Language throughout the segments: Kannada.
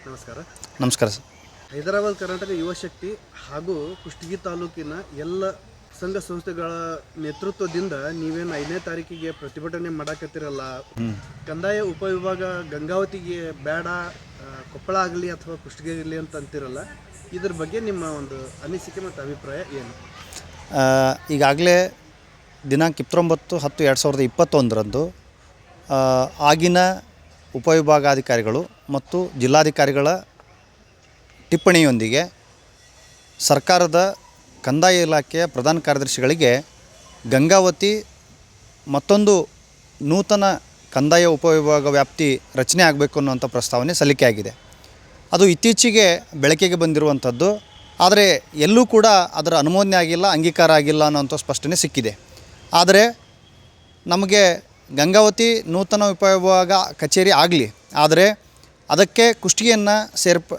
ನಮಸ್ಕಾರ. ನಮಸ್ಕಾರ ಸರ್. ಹೈದರಾಬಾದ್ ಕರ್ನಾಟಕ ಯುವ ಶಕ್ತಿ ಹಾಗೂ ಕುಷ್ಟಗಿ ತಾಲೂಕಿನ ಎಲ್ಲ ಸಂಘ ಸಂಸ್ಥೆಗಳ ನೇತೃತ್ವದಿಂದ ನೀವೇನು 5ನೇ ತಾರೀಕಿಗೆ ಪ್ರತಿಭಟನೆ ಮಾಡಾಕತ್ತಿರಲ್ಲ, ಕಂದಾಯ ಉಪವಿಭಾಗ ಗಂಗಾವತಿಗೆ ಬೇಡ, ಕೊಪ್ಪಳ ಆಗಲಿ ಅಥವಾ ಕುಷ್ಟಗಿ ಆಗಲಿ ಅಂತ ಅಂತಿರಲ್ಲ, ಇದ್ರ ಬಗ್ಗೆ ನಿಮ್ಮ ಒಂದು ಅನಿಸಿಕೆ ಮತ್ತು ಅಭಿಪ್ರಾಯ ಏನು? ಈಗಾಗಲೇ ದಿನಾಂಕ 29/10/2021 ಆಗಿನ ಉಪವಿಭಾಗಾಧಿಕಾರಿಗಳು ಮತ್ತು ಜಿಲ್ಲಾಧಿಕಾರಿಗಳ ಟಿಪ್ಪಣಿಯೊಂದಿಗೆ ಸರ್ಕಾರದ ಕಂದಾಯ ಇಲಾಖೆಯ ಪ್ರಧಾನ ಕಾರ್ಯದರ್ಶಿಗಳಿಗೆ ಗಂಗಾವತಿ ಮತ್ತೊಂದು ನೂತನ ಕಂದಾಯ ಉಪವಿಭಾಗ ವ್ಯಾಪ್ತಿ ರಚನೆ ಆಗಬೇಕು ಅನ್ನುವಂಥ ಪ್ರಸ್ತಾವನೆ ಸಲ್ಲಿಕೆಯಾಗಿದೆ. ಅದು ಇತ್ತೀಚೆಗೆ ಬೆಳಕಿಗೆ ಬಂದಿರುವಂಥದ್ದು. ಆದರೆ ಎಲ್ಲೂ ಕೂಡ ಅದರ ಅನುಮೋದನೆ ಆಗಿಲ್ಲ, ಅಂಗೀಕಾರ ಆಗಿಲ್ಲ ಅನ್ನೋಂಥ ಸ್ಪಷ್ಟನೆ ಸಿಕ್ಕಿದೆ. ಆದರೆ ನಮಗೆ ಗಂಗಾವತಿ ನೂತನ ಉಪವಿಭಾಗ ಕಚೇರಿ ಆಗಲಿ, ಆದರೆ ಅದಕ್ಕೆ ಕುಷ್ಟಗಿಯನ್ನು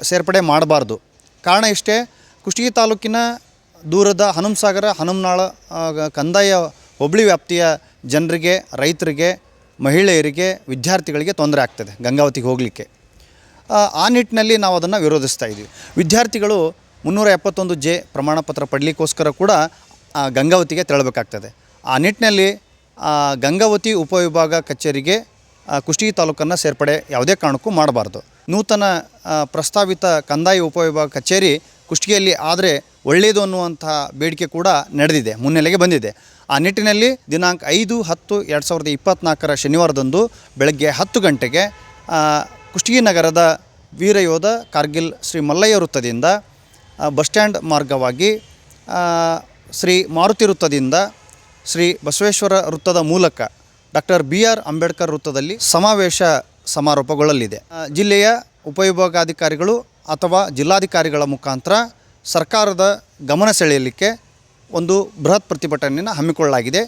ಸೇರ್ಪಡೆ ಮಾಡಬಾರ್ದು. ಕಾರಣ ಇಷ್ಟೇ, ಕುಷ್ಟಗಿ ತಾಲೂಕಿನ ದೂರದ ಹನುಮಸಾಗರ ಹನುಮನಾಳ ಕಂದಾಯ ಹೋಬಳಿ ವ್ಯಾಪ್ತಿಯ ಜನರಿಗೆ, ರೈತರಿಗೆ, ಮಹಿಳೆಯರಿಗೆ, ವಿದ್ಯಾರ್ಥಿಗಳಿಗೆ ತೊಂದರೆ ಆಗ್ತದೆ ಗಂಗಾವತಿಗೆ ಹೋಗಲಿಕ್ಕೆ. ಆ ನಿಟ್ಟಿನಲ್ಲಿ ನಾವು ಅದನ್ನು ವಿರೋಧಿಸ್ತಾ ಇದ್ದೀವಿ. ವಿದ್ಯಾರ್ಥಿಗಳು 371J ಪ್ರಮಾಣಪತ್ರ ಪಡಲಿಕ್ಕೋಸ್ಕರ ಕೂಡ ಗಂಗಾವತಿಗೆ ತೆರಳಬೇಕಾಗ್ತದೆ. ಆ ನಿಟ್ಟಿನಲ್ಲಿ ಗಂಗಾವತಿ ಉಪವಿಭಾಗ ಕಚೇರಿಗೆ ಕುಷ್ಟಗಿ ತಾಲೂಕನ್ನು ಸೇರ್ಪಡೆ ಯಾವುದೇ ಕಾರಣಕ್ಕೂ ಮಾಡಬಾರ್ದು. ನೂತನ ಪ್ರಸ್ತಾವಿತ ಕಂದಾಯ ಉಪವಿಭಾಗ ಕಚೇರಿ ಕುಷ್ಟಗಿಯಲ್ಲಿ ಆದರೆ ಒಳ್ಳೆಯದು ಅನ್ನುವಂತಹ ಬೇಡಿಕೆ ಕೂಡ ನಡೆದಿದೆ, ಮುನ್ನೆಲೆಗೆ ಬಂದಿದೆ. ಆ ನಿಟ್ಟಿನಲ್ಲಿ ದಿನಾಂಕ 5/10/2024 ಶನಿವಾರದಂದು ಬೆಳಗ್ಗೆ 10 ಗಂಟೆಗೆ ಕುಷ್ಟಗಿ ನಗರದ ವೀರಯೋಧ ಕಾರ್ಗಿಲ್ ಶ್ರೀ ಮಲ್ಲಯ್ಯ ವೃತ್ತದಿಂದ ಬಸ್ ಸ್ಟ್ಯಾಂಡ್ ಮಾರ್ಗವಾಗಿ ಶ್ರೀ ಮಾರುತಿ ವೃತ್ತದಿಂದ ಶ್ರೀ ಬಸವೇಶ್ವರ ವೃತ್ತದ ಮೂಲಕ ಡಾಕ್ಟರ್ BR ಅಂಬೇಡ್ಕರ್ ವೃತ್ತದಲ್ಲಿ ಸಮಾವೇಶ ಸಮಾರೋಪಗೊಳ್ಳಲಿದೆ. ಜಿಲ್ಲೆಯ ಉಪವಿಭಾಗಾಧಿಕಾರಿಗಳು ಅಥವಾ ಜಿಲ್ಲಾಧಿಕಾರಿಗಳ ಮುಖಾಂತರ ಸರ್ಕಾರದ ಗಮನ ಸೆಳೆಯಲಿಕ್ಕೆ ಒಂದು ಬೃಹತ್ ಪ್ರತಿಭಟನೆಯನ್ನು ಹಮ್ಮಿಕೊಳ್ಳಲಾಗಿದೆ.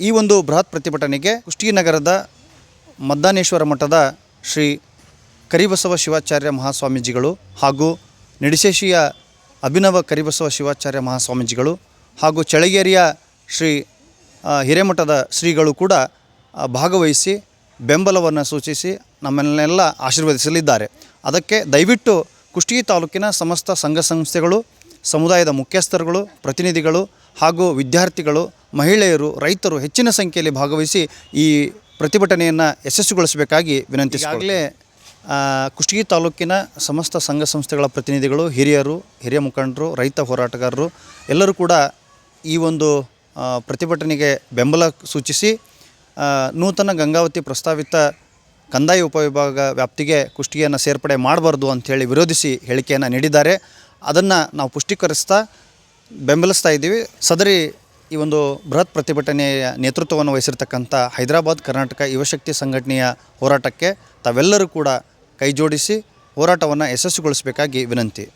ಈ ಒಂದು ಬೃಹತ್ ಪ್ರತಿಭಟನೆಗೆ ಕುಷ್ಟಗಿ ನಗರದ ಮದ್ದಾನೇಶ್ವರ ಮಠದ ಶ್ರೀ ಕರಿಬಸವ ಶಿವಾಚಾರ್ಯ ಮಹಾಸ್ವಾಮೀಜಿಗಳು ಹಾಗೂ ನಿಡಶೇಶಿಯ ಅಭಿನವ ಕರಿಬಸವ ಶಿವಾಚಾರ್ಯ ಮಹಾಸ್ವಾಮೀಜಿಗಳು ಹಾಗೂ ಚಳಗೇರಿಯ ಶ್ರೀ ಹಿರೇಮಠದ ಶ್ರೀಗಳು ಕೂಡ ಭಾಗವಹಿಸಿ ಬೆಂಬಲವನ್ನು ಸೂಚಿಸಿ ನಮ್ಮನ್ನೆಲ್ಲ ಆಶೀರ್ವದಿಸಲಿದ್ದಾರೆ. ಅದಕ್ಕೆ ದಯವಿಟ್ಟು ಕುಷ್ಟಗಿ ತಾಲೂಕಿನ ಸಮಸ್ತ ಸಂಘ ಸಂಸ್ಥೆಗಳು, ಸಮುದಾಯದ ಮುಖ್ಯಸ್ಥರುಗಳು, ಪ್ರತಿನಿಧಿಗಳು ಹಾಗೂ ವಿದ್ಯಾರ್ಥಿಗಳು, ಮಹಿಳೆಯರು, ರೈತರು ಹೆಚ್ಚಿನ ಸಂಖ್ಯೆಯಲ್ಲಿ ಭಾಗವಹಿಸಿ ಈ ಪ್ರತಿಭಟನೆಯನ್ನು ಯಶಸ್ವಿಗೊಳಿಸಬೇಕಾಗಿ ವಿನಂತಿಸಿಕೊಳ್ಳಿ. ಕುಷ್ಟಗಿ ತಾಲೂಕಿನ ಸಮಸ್ತ ಸಂಘ ಸಂಸ್ಥೆಗಳ ಪ್ರತಿನಿಧಿಗಳು, ಹಿರಿಯರು, ಹಿರಿಯ ಮುಖಂಡರು, ರೈತ ಹೋರಾಟಗಾರರು ಎಲ್ಲರೂ ಕೂಡ ಈ ಒಂದು ಪ್ರತಿಭಟನೆಗೆ ಬೆಂಬಲ ಸೂಚಿಸಿ ನೂತನ ಗಂಗಾವತಿ ಪ್ರಸ್ತಾವಿತ ಕಂದಾಯ ಉಪವಿಭಾಗ ವ್ಯಾಪ್ತಿಗೆ ಕುಷ್ಟಗಿಯನ್ನು ಸೇರ್ಪಡೆ ಮಾಡಬಾರ್ದು ಅಂಥೇಳಿ ವಿರೋಧಿಸಿ ಹೇಳಿಕೆಯನ್ನು ನೀಡಿದ್ದಾರೆ. ಅದನ್ನು ನಾವು ಪುಷ್ಟೀಕರಿಸ್ತಾ ಬೆಂಬಲಿಸ್ತಾ ಇದ್ದೀವಿ. ಸದರಿ ಈ ಒಂದು ಬೃಹತ್ ಪ್ರತಿಭಟನೆಯ ನೇತೃತ್ವವನ್ನು ವಹಿಸಿರ್ತಕ್ಕಂಥ ಹೈದರಾಬಾದ್ ಕರ್ನಾಟಕ ಯುವಶಕ್ತಿ ಸಂಘಟನೆಯ ಹೋರಾಟಕ್ಕೆ ತಾವೆಲ್ಲರೂ ಕೂಡ ಕೈ ಜೋಡಿಸಿ ಹೋರಾಟವನ್ನು ಯಶಸ್ವಿಗೊಳಿಸಬೇಕಾಗಿ ವಿನಂತಿ.